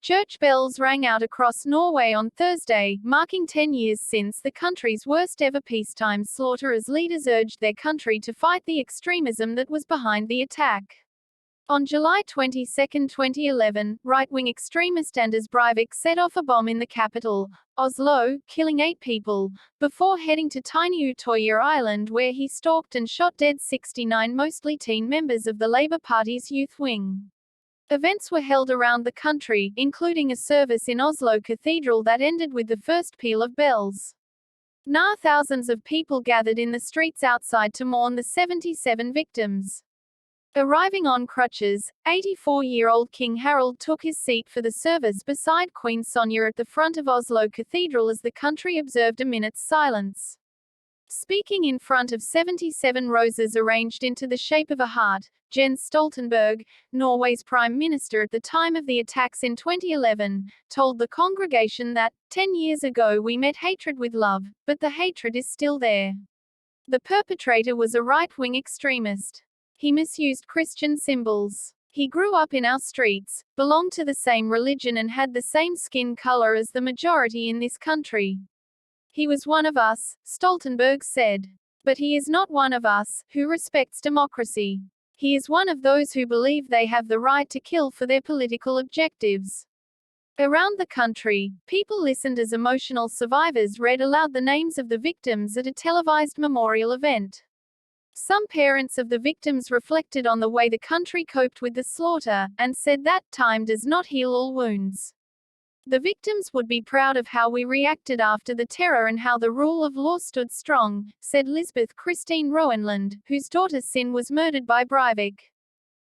Church bells rang out across Norway on Thursday, marking 10 years since the country's worst-ever peacetime slaughter as leaders urged their country to fight the extremism that was behind the attack. On July 22, 2011, right-wing extremist Anders Breivik set off a bomb in the capital, Oslo, killing 8 people, before heading to tiny Utøya Island where he stalked and shot dead 69 mostly teen members of the Labour Party's youth wing. Events were held around the country, including a service in Oslo Cathedral that ended with the first peal of bells. Now thousands of people gathered in the streets outside to mourn the 77 victims. Arriving on crutches, 84-year-old King Harald took his seat for the service beside Queen Sonja at the front of Oslo Cathedral as the country observed a minute's silence. Speaking in front of 77 roses arranged into the shape of a heart, Jens Stoltenberg, Norway's prime minister at the time of the attacks in 2011, told the congregation that, 10 years ago we met hatred with love, but the hatred is still there. The perpetrator was a right-wing extremist. He misused Christian symbols. He grew up in our streets, belonged to the same religion and had the same skin color as the majority in this country. He was one of us, Stoltenberg said. But he is not one of us, who respects democracy. He is one of those who believe they have the right to kill for their political objectives. Around the country, people listened as emotional survivors read aloud the names of the victims at a televised memorial event. Some parents of the victims reflected on the way the country coped with the slaughter, and said that time does not heal all wounds. The victims would be proud of how we reacted after the terror and how the rule of law stood strong, said Lisbeth Christine Roenland, whose daughter Sin was murdered by Breivik.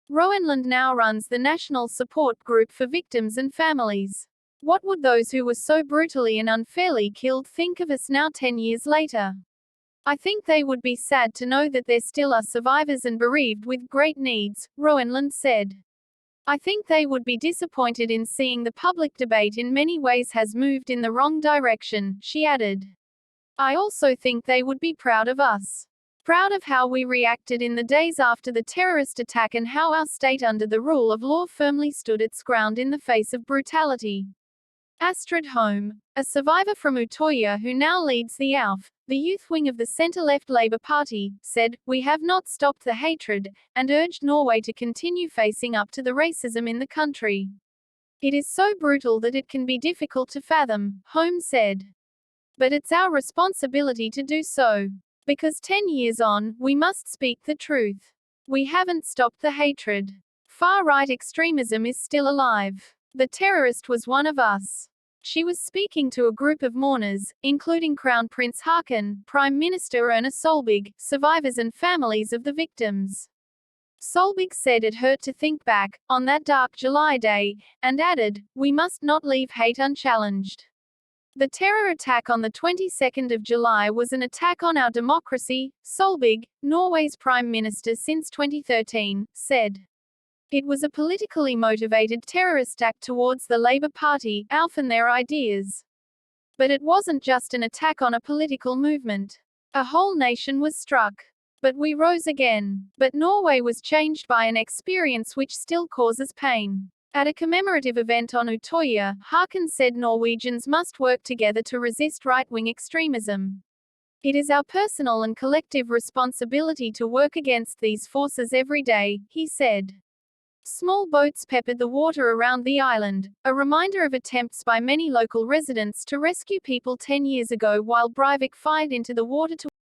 Roenland now runs the National Support Group for Victims and Families. What would those who were so brutally and unfairly killed think of us now 10 years later? I think they would be sad to know that there still are survivors and bereaved with great needs, Roenland said. I think they would be disappointed in seeing the public debate in many ways has moved in the wrong direction, she added. I also think they would be proud of us. Proud of how we reacted in the days after the terrorist attack and how our state under the rule of law firmly stood its ground in the face of brutality. Astrid Holm, a survivor from Utøya who now leads the AUF, the youth wing of the centre-left Labour Party, said, "We have not stopped the hatred," and urged Norway to continue facing up to the racism in the country. It is so brutal that it can be difficult to fathom, Holm said. But it's our responsibility to do so. Because 10 years on, we must speak the truth. We haven't stopped the hatred. Far-right extremism is still alive. The terrorist was one of us. She was speaking to a group of mourners, including Crown Prince Haakon, Prime Minister Erna Solberg, survivors and families of the victims. Solberg said it hurt to think back, on that dark July day, and added, "We must not leave hate unchallenged." The terror attack on the 22nd of July was an attack on our democracy, Solberg, Norway's Prime Minister since 2013, said. It was a politically motivated terrorist act towards the Labour Party, AUF and their ideas. But it wasn't just an attack on a political movement. A whole nation was struck. But we rose again. But Norway was changed by an experience which still causes pain. At a commemorative event on Utøya, Haakon said Norwegians must work together to resist right-wing extremism. It is our personal and collective responsibility to work against these forces every day, he said. Small boats peppered the water around the island, a reminder of attempts by many local residents to rescue people 10 years ago while Breivik fired into the water to